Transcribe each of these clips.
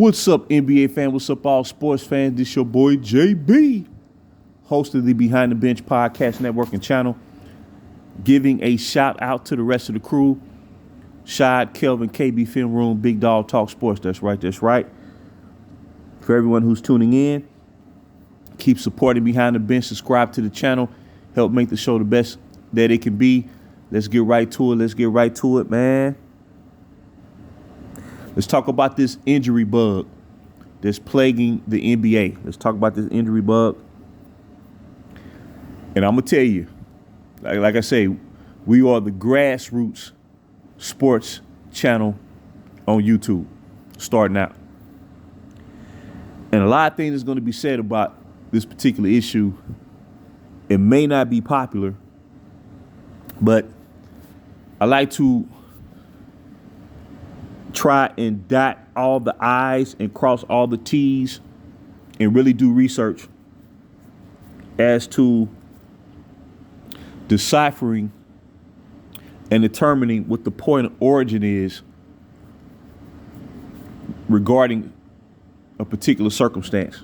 What's up, NBA fan? What's up, all sports fans? This your boy JB, host of the Behind the Bench podcast network and channel, giving a shout out to the rest of the crew. Shad, Kelvin, KB, Film Room, Big Dog Talk Sports. That's right. For everyone who's tuning in, keep supporting Behind the Bench. Subscribe to the channel. Help make the show the best that it can be. Let's get right to it, man. Let's talk about this injury bug that's plaguing the NBA. Let's talk about this injury bug. And I'm going to tell you, like I say, we are the grassroots sports channel on YouTube starting out. And a lot of things is going to be said about this particular issue. It may not be popular, but I like to try and dot all the I's and cross all the T's and really do research as to deciphering and determining what the point of origin is regarding a particular circumstance.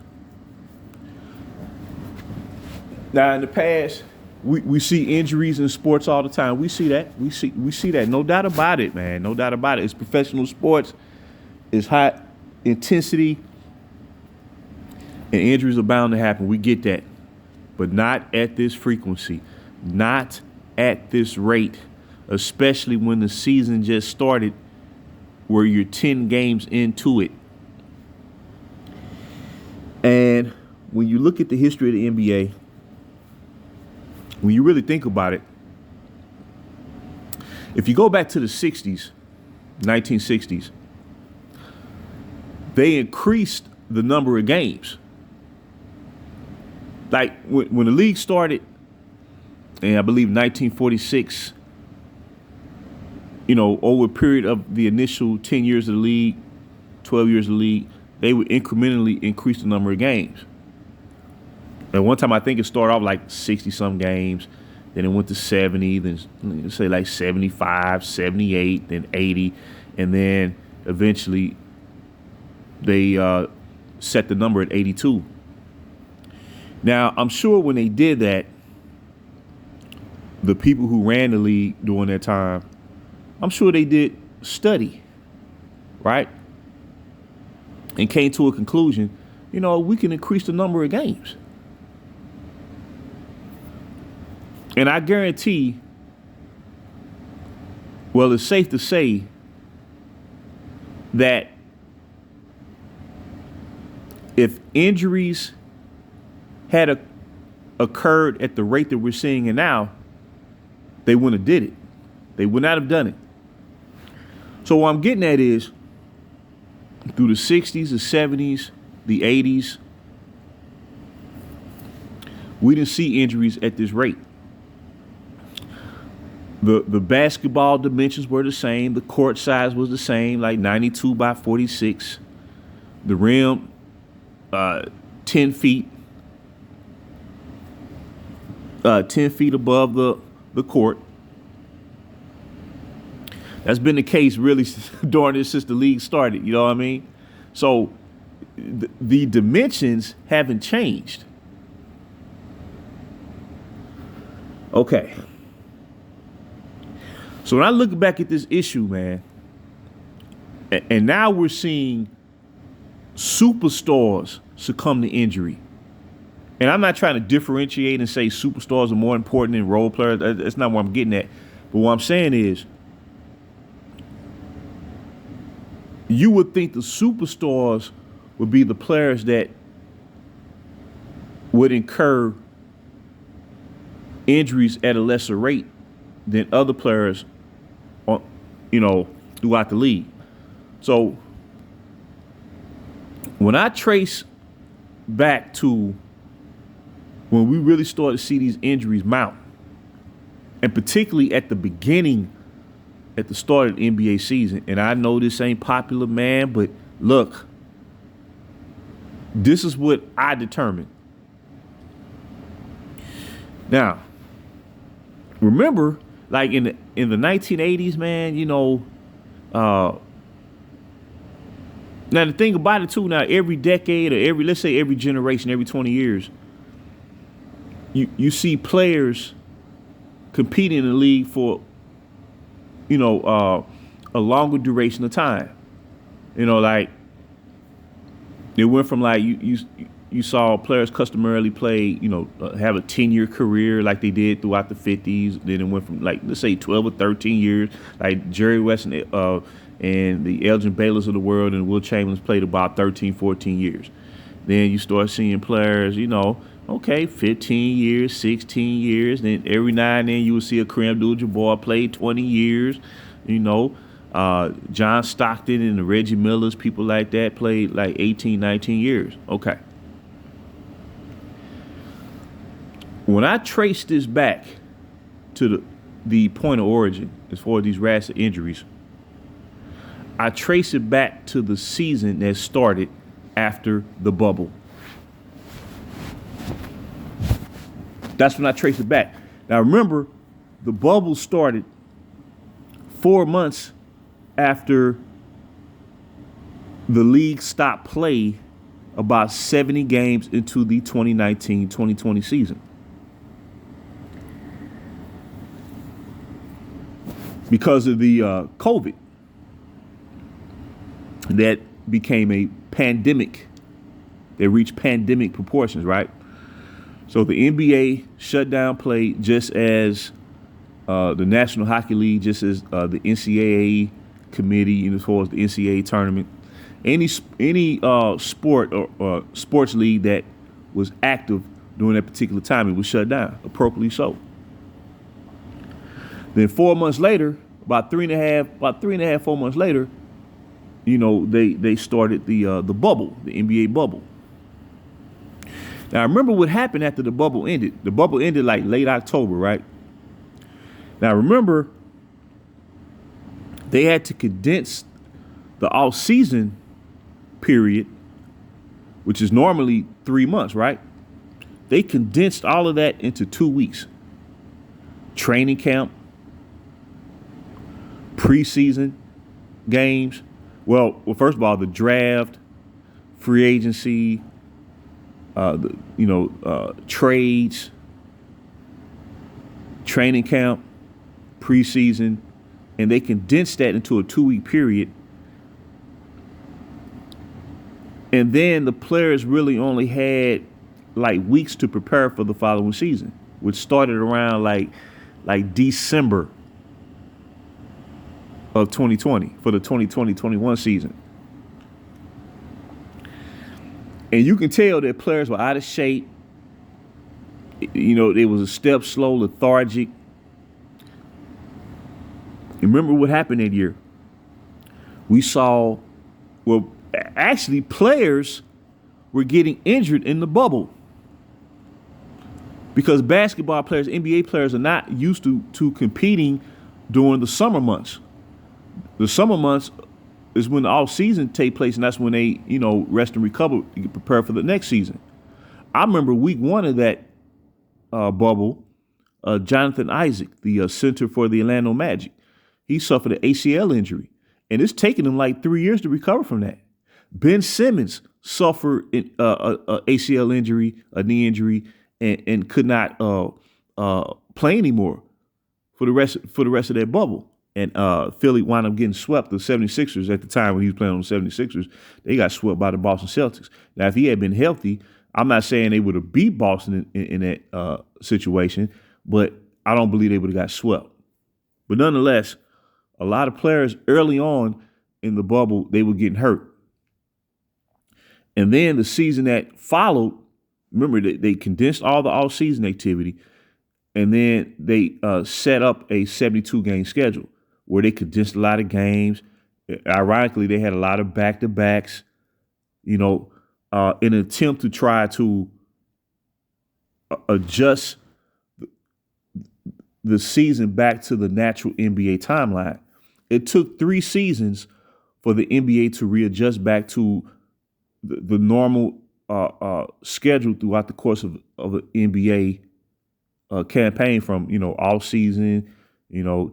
Now, in the past, we see injuries in sports all the time. We see that. We see that. No doubt about it, man. No doubt about it. It's professional sports. It's high intensity. And injuries are bound to happen. We get that. But not at this frequency. Not at this rate. Especially when the season just started, where you're 10 games into it. And when you look at the history of the NBA, when you really think about it, if you go back to the 60s, 1960s, they increased the number of games. Like when the league started, and I believe 1946, over a period of the initial 10 years of the league, 12 years of the league, they would incrementally increase the number of games. At one time, I think it started off like 60-some games. Then it went to 70, then say like 75, 78, then 80. And then eventually they set the number at 82. Now, I'm sure when they did that, the people who ran the league during that time, I'm sure they did study, right? And came to a conclusion, we can increase the number of games. And I guarantee, well, it's safe to say that if injuries had occurred at the rate that we're seeing it now, they wouldn't have did it. They would not have done it. So what I'm getting at is, through the 60s, the 70s, the 80s, we didn't see injuries at this rate. The basketball dimensions were the same. The court size was the same, like 92 by 46. The rim, 10 feet. 10 feet above the court. That's been the case really since the league started. You know what I mean? So the dimensions haven't changed. Okay. So when I look back at this issue, man, and now we're seeing superstars succumb to injury. And I'm not trying to differentiate and say superstars are more important than role players. That's not what I'm getting at. But what I'm saying is, you would think the superstars would be the players that would incur injuries at a lesser rate than other players, throughout the league. So when I trace back to when we really started to see these injuries mount, and particularly at the beginning, at the start of the NBA season, and I know this ain't popular, man, but look, this is what I determined. Now, remember, like in the 1980s, man, Now the thing about it too, now every decade or let's say every generation, every 20 years, you see players competing in the league for, a longer duration of time. Like it went from like you saw players customarily play, have a 10-year career like they did throughout the 50s. Then it went from like, let's say 12 or 13 years, like Jerry West and the Elgin Baylors of the world and Will Chamberlain's played about 13, 14 years. Then you start seeing players, 15 years, 16 years. Then every now and then you will see a Kareem Abdul-Jabbar play 20 years, John Stockton and the Reggie Millers, people like that played like 18, 19 years. Okay. When I trace this back to the point of origin, as far as these rash of injuries, I trace it back to the season that started after the bubble. That's when I trace it back. Now remember, the bubble started 4 months after the league stopped play about 70 games into the 2019-2020 season. Because of the COVID that became a pandemic. They reached pandemic proportions, right? So the NBA shut down play just as the National Hockey League, just as the NCAA committee, as far as the NCAA tournament, any sport or sports league that was active during that particular time, it was shut down, appropriately so. Then 4 months later, about three and a half, 4 months later, they started the bubble, the NBA bubble. Now, remember what happened after the bubble ended. The bubble ended like late October, right? Now, remember, they had to condense the off-season period, which is normally 3 months, right? They condensed all of that into 2 weeks. Training camp, preseason games. Well, first of all, the draft, free agency, trades, training camp, preseason, and they condensed that into a 2-week period. And then the players really only had like weeks to prepare for the following season, which started around like December of 2020 for the 2020-21 season. And you can tell that players were out of shape. They was a step slow, lethargic. Remember what happened that year? We saw, actually players were getting injured in the bubble because basketball players, NBA players are not used to competing during the summer months. The summer months is when the off season take place, and that's when they, rest and recover, prepare for the next season. I remember week 1 of that bubble, Jonathan Isaac, the center for the Orlando Magic, he suffered an ACL injury, and it's taken him like 3 years to recover from that. Ben Simmons suffered an ACL injury, a knee injury, and could not play anymore for the rest of that bubble. And Philly wound up getting swept. The 76ers at the time when he was playing on the 76ers, they got swept by the Boston Celtics. Now, if he had been healthy, I'm not saying they would have beat Boston in that situation, but I don't believe they would have got swept. But nonetheless, a lot of players early on in the bubble, they were getting hurt. And then the season that followed, remember, they condensed all the off-season activity, and then they set up a 72-game schedule where they condensed a lot of games. Ironically, they had a lot of back-to-backs, in an attempt to try to adjust the season back to the natural NBA timeline. It took 3 seasons for the NBA to readjust back to the normal schedule throughout the course of an NBA campaign from, all season,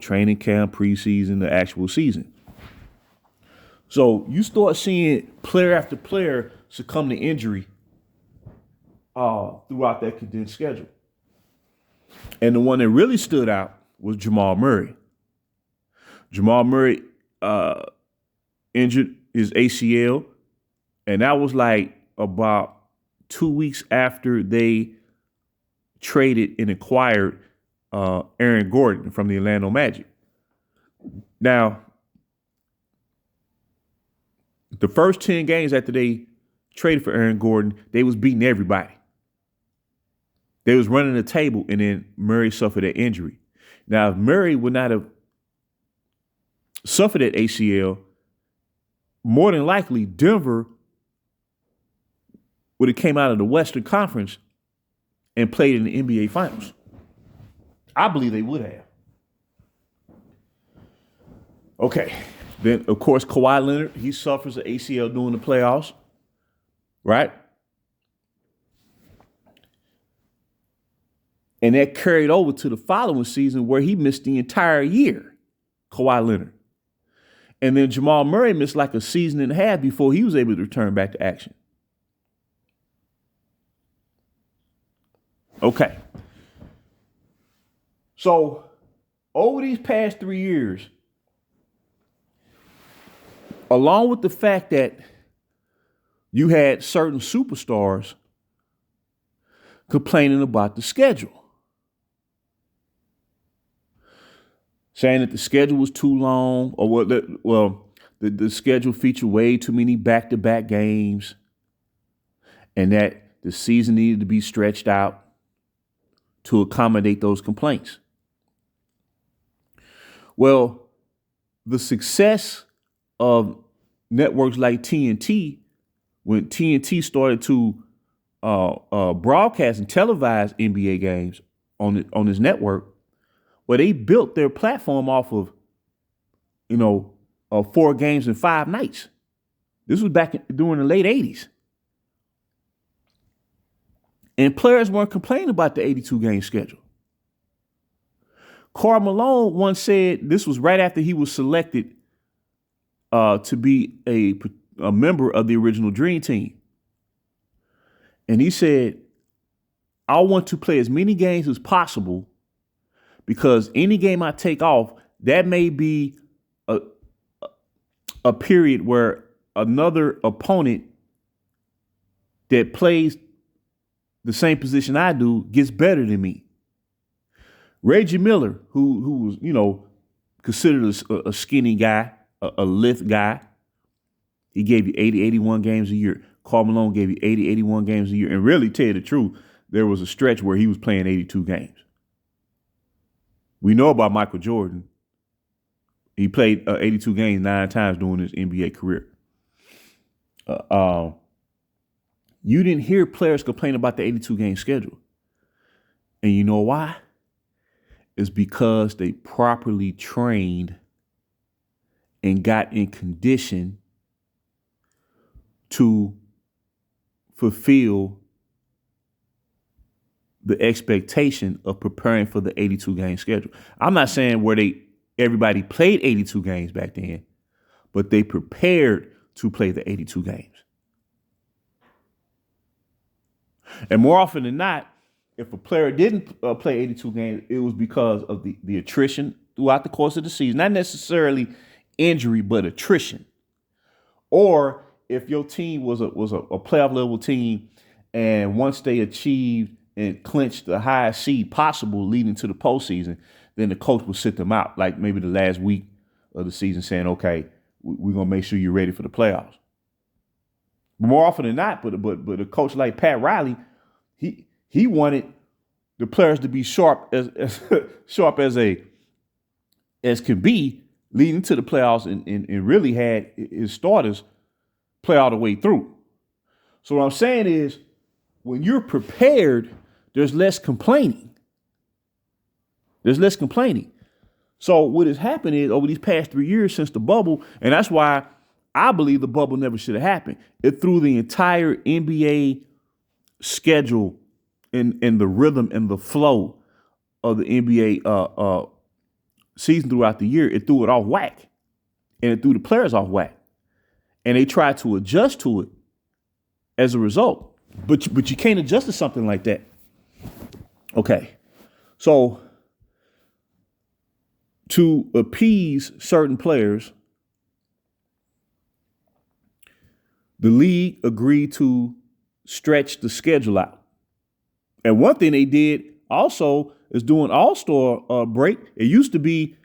training camp, preseason, the actual season. So you start seeing player after player succumb to injury throughout that condensed schedule. And the one that really stood out was Jamal Murray. Jamal Murray injured his ACL, and that was like about 2 weeks after they traded and acquired Aaron Gordon from the Orlando Magic. Now, the first 10 games after they traded for Aaron Gordon, they was beating everybody. They was running the table, and then Murray suffered that injury. Now, if Murray would not have suffered that ACL, more than likely Denver would have came out of the Western Conference and played in the NBA Finals. I believe they would have. Okay. Then, of course, Kawhi Leonard, he suffers an ACL during the playoffs, right? And that carried over to the following season where he missed the entire year, Kawhi Leonard. And then Jamal Murray missed like a season and a half before he was able to return back to action. Okay. So over these past 3 years, along with the fact that you had certain superstars complaining about the schedule, saying that the schedule was too long, or the schedule featured way too many back-to-back games, and that the season needed to be stretched out to accommodate those complaints. Well, the success of networks like TNT, when TNT started to broadcast and televise NBA games on this network, well, they built their platform off of, 4 games and 5 nights. This was back during the late 80s. And players weren't complaining about the 82-game schedule. Karl Malone once said, this was right after he was selected to be a member of the original Dream Team. And he said, I want to play as many games as possible, because any game I take off, that may be a period where another opponent that plays the same position I do gets better than me. Reggie Miller, who was, considered a skinny guy, a lithe guy, he gave you 80, 81 games a year. Karl Malone gave you 80, 81 games a year. And really, tell you the truth, there was a stretch where he was playing 82 games. We know about Michael Jordan. He played 82 games 9 times during his NBA career. You didn't hear players complain about the 82-game schedule. And you know why? It's because they properly trained and got in condition to fulfill the expectation of preparing for the 82-game schedule. I'm not saying where everybody played 82 games back then, but they prepared to play the 82 games. And more often than not, if a player didn't play 82 games, it was because of the attrition throughout the course of the season. Not necessarily injury, but attrition. Or if your team was a playoff level team, and once they achieved and clinched the highest seed possible leading to the postseason, then the coach will sit them out, like maybe the last week of the season, saying, okay, we're going to make sure you're ready for the playoffs. But more often than not, but a coach like Pat Riley, he wanted the players to be sharp as sharp as can be leading to the playoffs, and really had his starters play all the way through. So what I'm saying is, when you're prepared, there's less complaining. So what has happened is, over these past 3 years since the bubble, and that's why I believe the bubble never should have happened. It threw the entire NBA schedule and the rhythm and the flow of the NBA season throughout the year. It threw it off whack, and it threw the players off whack. and they try to adjust to it as a result. But you can't adjust to something like that. Okay, so to appease certain players, the league agreed to stretch the schedule out. And one thing they did also is doing All-Star break. It used to be,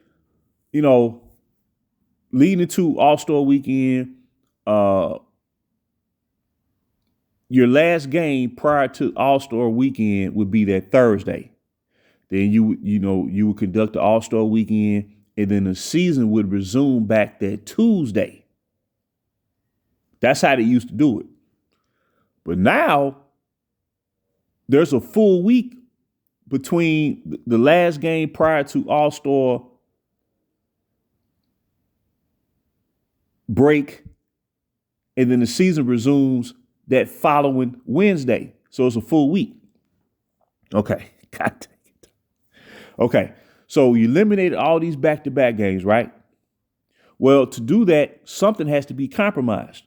leading into All-Star weekend, your last game prior to All-Star weekend would be that Thursday. Then you would conduct the All-Star weekend, and then the season would resume back that Tuesday. That's how they used to do it. But now there's a full week between the last game prior to All-Star break, and then the season resumes that following Wednesday. So it's a full week. Okay. God dang it. Okay. So you eliminated all these back-to-back games, right? Well, to do that, something has to be compromised.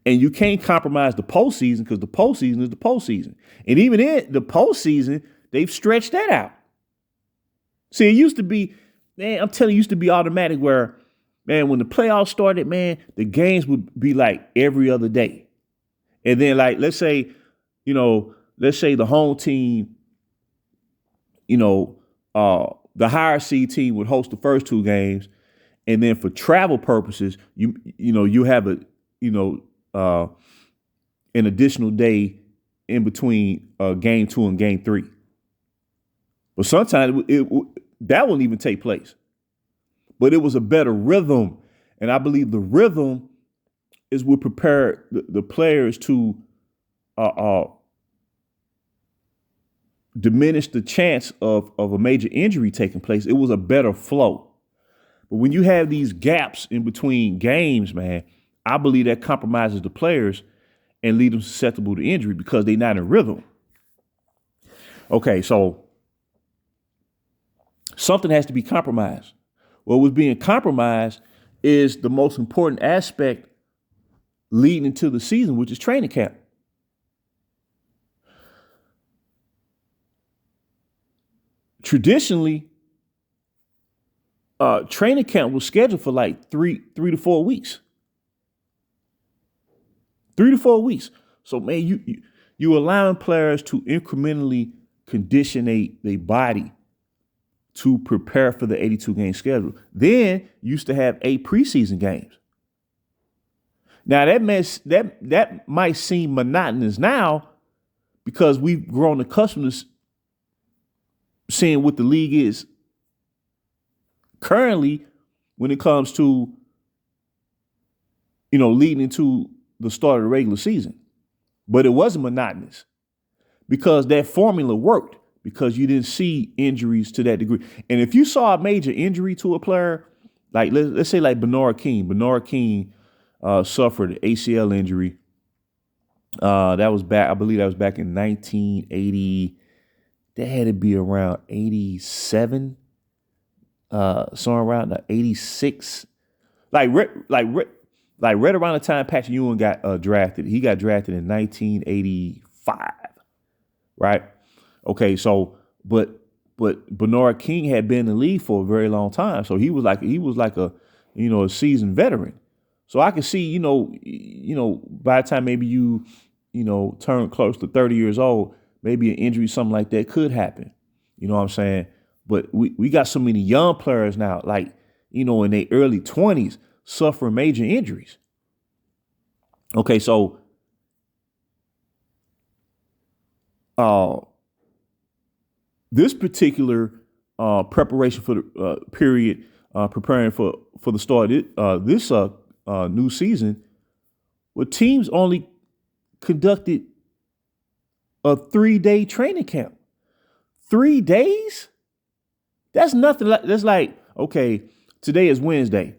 And you can't compromise the postseason because the postseason is the postseason. And even in the postseason, they've stretched that out. See, it used to be, man, I'm telling you, it used to be automatic where, man, when the playoffs started, man, the games would be like every other day. And then, like, let's say the home team, the higher seed team would host the first two games. And then for travel purposes, you have an additional day in between game 2 and game 3. But sometimes that wouldn't even take place. But it was a better rhythm. And I believe the rhythm is what prepared the players to diminish the chance of a major injury taking place. It was a better flow. But when you have these gaps in between games, man, I believe that compromises the players and leaves them susceptible to injury because they're not in rhythm. Okay, so something has to be compromised. What was being compromised is the most important aspect leading into the season, which is training camp. Traditionally, training camp was scheduled for like three to 4 weeks. 3 to 4 weeks. So, man, you allowing players to incrementally condition their body to prepare for the 82-game schedule. Then you used to have 8 preseason games. Now that might seem monotonous now because we've grown accustomed to seeing what the league is currently when it comes to leading into the start of the regular season. But it wasn't monotonous because that formula worked because you didn't see injuries to that degree. And if you saw a major injury to a player, like let's say like Bernard King suffered an ACL injury. That was back in 1980. That had to be around 87, somewhere around 86. Like right around the time Patrick Ewing got drafted. He got drafted in 1985, right? Okay, so but Bernard King had been in the league for a very long time, so he was like a a seasoned veteran. So I could see by the time maybe you turn close to 30 years old, maybe an injury, something like that could happen. You know what I'm saying? But we got so many young players now, like in their early 20s, suffering major injuries. Okay, so this particular preparation for the period, preparing for the start of this new season, where teams only conducted a 3-day training camp. 3 days? That's nothing. That's like, okay, today is Wednesday,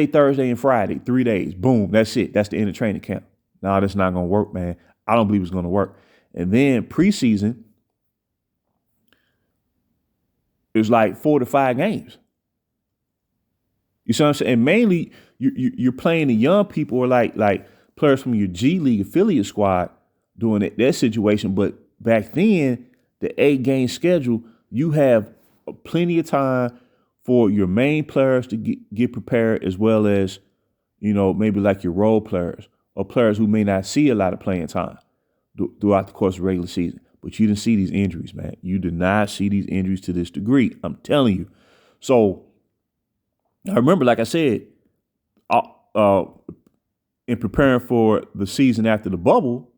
Thursday, and Friday, 3 days. Boom, that's it. That's the end of training camp. No, that's not going to work, man. I don't believe it's going to work. And then preseason is like 4 to 5 games. You see what I'm saying? And mainly you're playing the young people or like players from your G League affiliate squad doing that situation. But back then, the 8-game schedule, you have plenty of time for your main players to get prepared, as well as, maybe like your role players or players who may not see a lot of playing time throughout the course of the regular season. But you didn't see these injuries, man. You did not see these injuries to this degree. I'm telling you. So I remember, like I said, in preparing for the season after the bubble,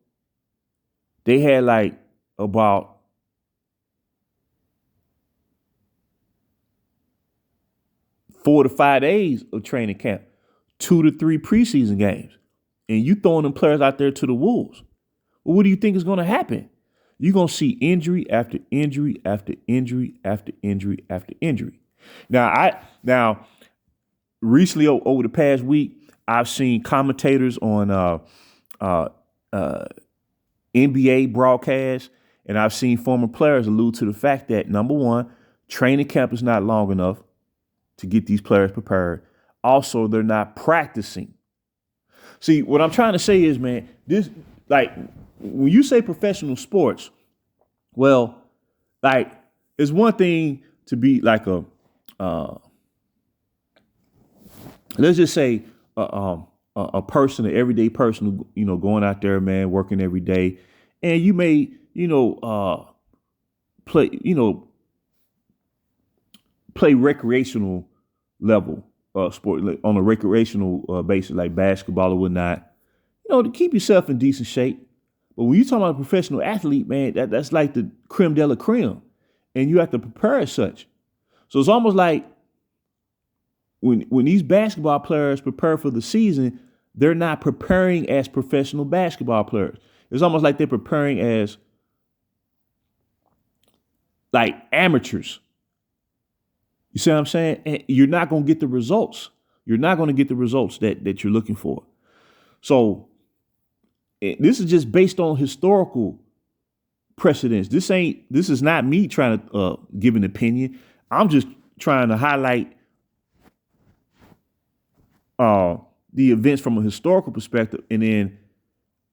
they had like about 4 to 5 days of training camp, 2 to 3 preseason games, and you throwing them players out there to the wolves. Well, what do you think is going to happen? You're going to see injury after injury after injury after injury after injury. Now, recently over the past week, I've seen commentators on NBA broadcasts, and I've seen former players allude to the fact that, number one, training camp is not long enough to get these players prepared. Also, they're not practicing. See, what I'm trying to say is, man, this, like, when you say professional sports, well, like, it's one thing to be like let's just say a person, an everyday person, going out there, man, working every day, and you may, play recreational level sport, like on a recreational basis, like basketball or whatnot, to keep yourself in decent shape. But when you're talking about a professional athlete, man, that's like the creme de la creme, and you have to prepare as such. So it's almost like when these basketball players prepare for the season, they're not preparing as professional basketball players. It's almost like they're preparing as like amateurs. You see what I'm saying? And you're not going to get the results. You're not going to get the results that you're looking for. So this is just based on historical precedents. This is not me trying to give an opinion. I'm just trying to highlight the events from a historical perspective, and then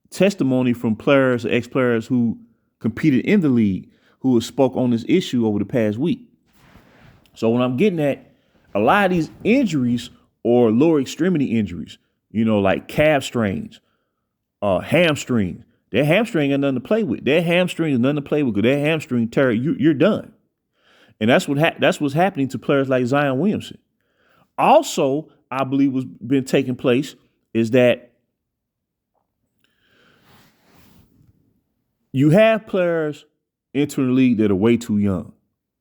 testimony from players, ex-players who competed in the league, who have spoke on this issue over the past week. So when I'm getting at, a lot of these injuries or lower extremity injuries, like calf strains, hamstrings. Their hamstring got nothing to play with. Their hamstring is nothing to play with. Because their hamstring tear, you're done. And that's what's happening to players like Zion Williamson. Also, I believe what's been taking place is that you have players entering the league that are way too young.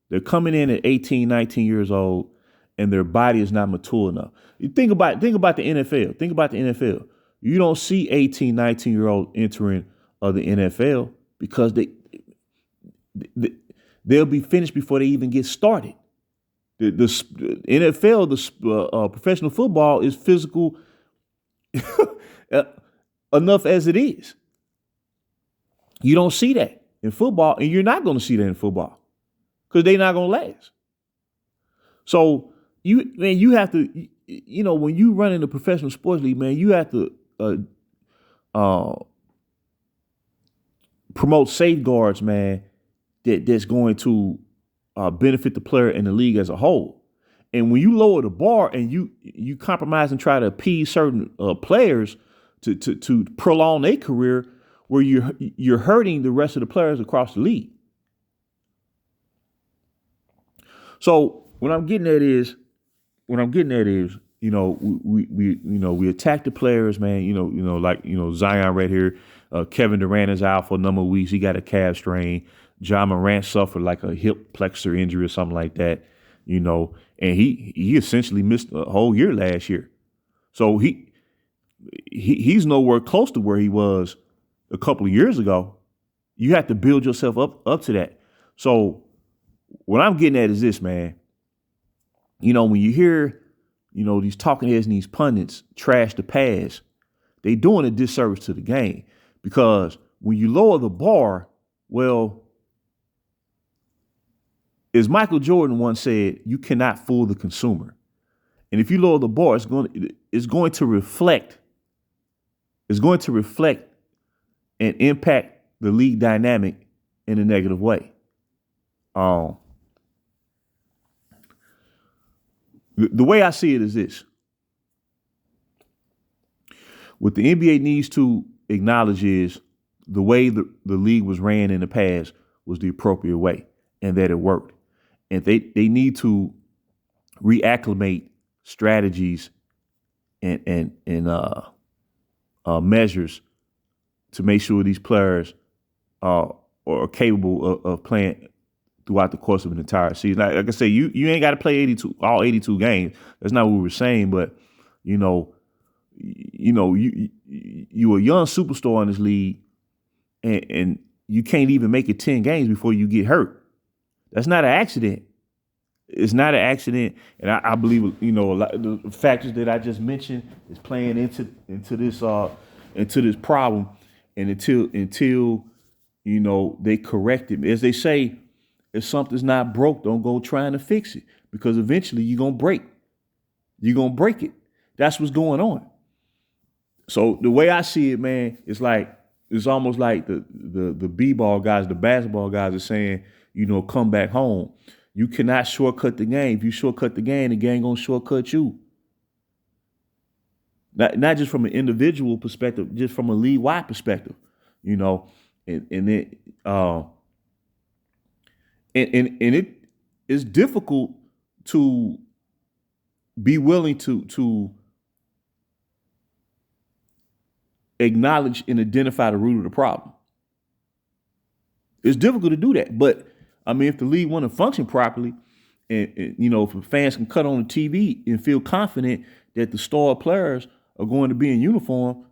They're coming in at 18, 19 years old, and their body is not mature enough. You think about the NFL. Think about the NFL. You don't see 18, 19-year-olds entering the NFL because they'll be finished before they even get started. The NFL, the professional football, is physical enough as it is. You don't see that in football, and you're not going to see that in football because they're not going to last. So you have to, when you run in a professional sports league, man, you have to promote safeguards, man, that's going to benefit the player and the league as a whole. And when you lower the bar and you compromise and try to appease certain players to prolong their career, where you're hurting the rest of the players across the league. So what I'm getting at is, we attack the players, man. Like Zion right here. Kevin Durant is out for a number of weeks. He got a calf strain. John Morant suffered like a hip flexor injury or something like that, and he essentially missed a whole year last year. So he's nowhere close to where he was a couple of years ago. You have to build yourself up to that. So what I'm getting at is this, man. When you hear, these talking heads and these pundits trash the past, they doing a disservice to the game, because when you lower the bar, well, as Michael Jordan once said, you cannot fool the consumer. And if you lower the bar, it's going to reflect and impact the league dynamic in a negative way. The way I see it is this. What the NBA needs to acknowledge is the way the league was ran in the past was the appropriate way and that it worked. And they need to reacclimate strategies and measures to make sure these players are capable of playing throughout the course of an entire season. Like I say, you ain't got to play all 82 games. That's not what we were saying, but you a young superstar in this league, and you can't even make it 10 games before you get hurt. That's not an accident. It's not an accident, and I believe a lot of the factors that I just mentioned is playing into this problem, and until they correct it, as they say, if something's not broke, don't go trying to fix it, because eventually you're gonna break. You're gonna break it. That's what's going on. So the way I see it, man, it's almost like the b-ball guys, the basketball guys are saying, come back home. You cannot shortcut the game. If you shortcut the game gonna shortcut you. Not just from an individual perspective, just from a league-wide perspective, and it is difficult to be willing to acknowledge and identify the root of the problem. It's difficult to do that, but if the league want to function properly, and if fans can cut on the TV and feel confident that the star players are going to be in uniform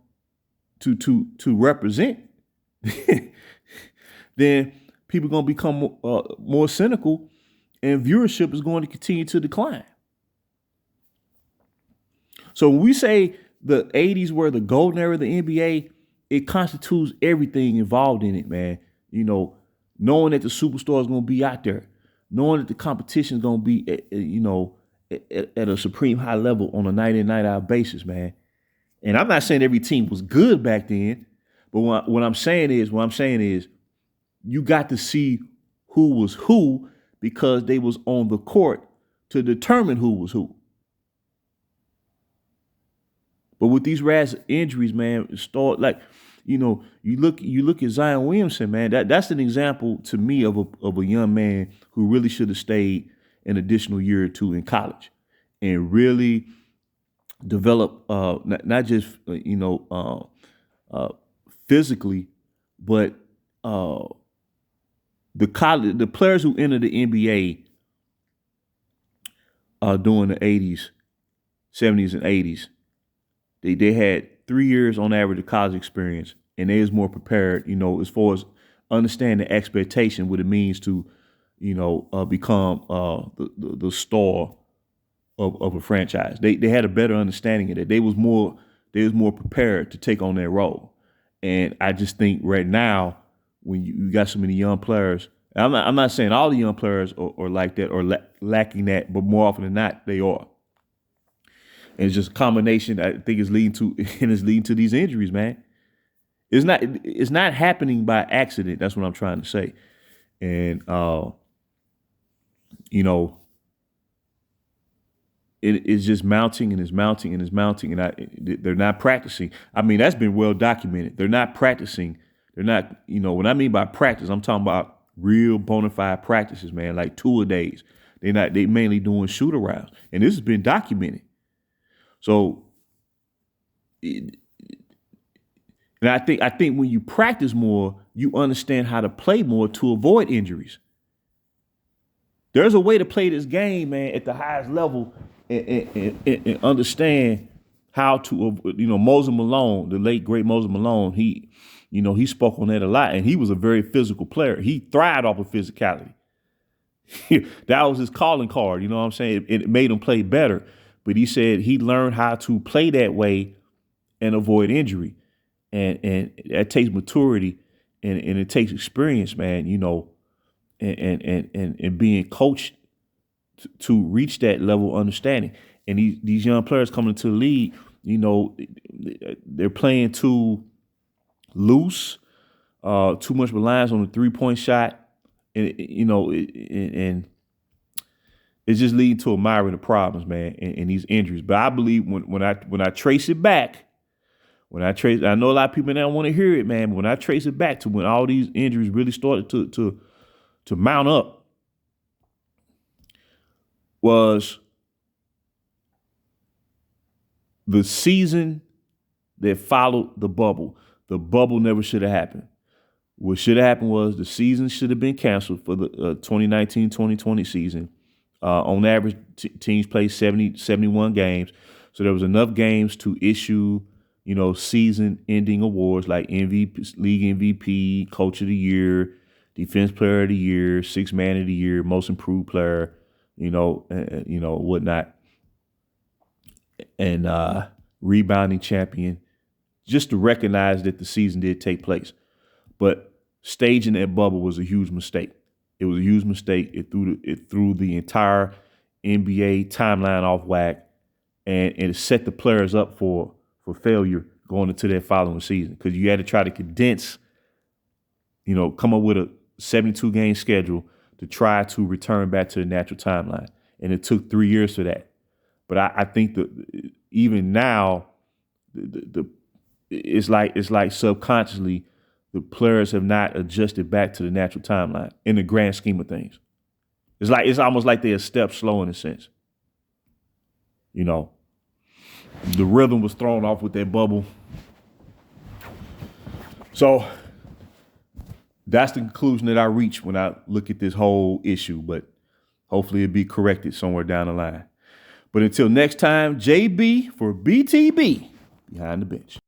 to represent, then people are going to become more cynical, and viewership is going to continue to decline. So when we say the 80s were the golden era of the NBA, it constitutes everything involved in it, man. Knowing that the superstar is going to be out there, knowing that the competition is going to be, at a supreme high level on a night in, night out basis, man. And I'm not saying every team was good back then, but what I'm saying is you got to see who was who because they was on the court to determine who was who. But with these rash injuries, man, you look at Zion Williamson, man. That's an example to me of a young man who really should have stayed an additional year or two in college and really develop not just physically, but the players who entered the NBA during the 80s, 70s, and 80s. They had 3 years on average of college experience, and they was more prepared, as far as understanding the expectation, what it means to, become the star of a franchise. They had a better understanding of it. They was more prepared to take on that role. And I just think right now, when you got so many young players, I'm not saying all the young players are like that or lacking that, but more often than not, they are. And it's just a combination I think is leading to these injuries, man. It's not happening by accident. That's what I'm trying to say. And it's just mounting and it's mounting and it's mounting, and they're not practicing. That's been well documented. They're not practicing. They're not, what I mean by practice, I'm talking about real bona fide practices, man, like two-a-days. They mainly doing shoot arounds. And this has been documented. So, and I think when you practice more, you understand how to play more to avoid injuries. There's a way to play this game, man, at the highest level and understand how to, Moses Malone, the late great Moses Malone, he spoke on that a lot, and he was a very physical player. He thrived off of physicality. That was his calling card, you know what I'm saying? It made him play better. But he said he learned how to play that way and avoid injury. And that takes maturity and it takes experience, man, and being coached to reach that level of understanding. And these young players coming into the league, they're playing too loose, too much reliance on the 3-point shot, and and it's just leading to a myriad of problems, man, and these injuries. But I believe when I trace it back, I know a lot of people now want to hear it, man. But when I trace it back to when all these injuries really started to mount up, was the season that followed the bubble. The bubble never should have happened. What should have happened was the season should have been canceled for the 2019-2020 season. On average, teams played 71 games. So there was enough games to issue, season-ending awards like MVP, league MVP, Coach of the Year, Defense Player of the Year, Sixth Man of the Year, Most Improved Player, whatnot, and rebounding champion, just to recognize that the season did take place. But staging that bubble was a huge mistake. It was a huge mistake. It threw the entire NBA timeline off whack, and it set the players up for failure going into that following season, because you had to try to condense, come up with a 72-game schedule to try to return back to the natural timeline. And it took 3 years for that. But I think that even now, it's like subconsciously the players have not adjusted back to the natural timeline in the grand scheme of things. It's almost like they're a step slow in a sense. The rhythm was thrown off with that bubble. So that's the conclusion that I reach when I look at this whole issue, but hopefully it'll be corrected somewhere down the line. But until next time, JB for BTB, Behind the Bench.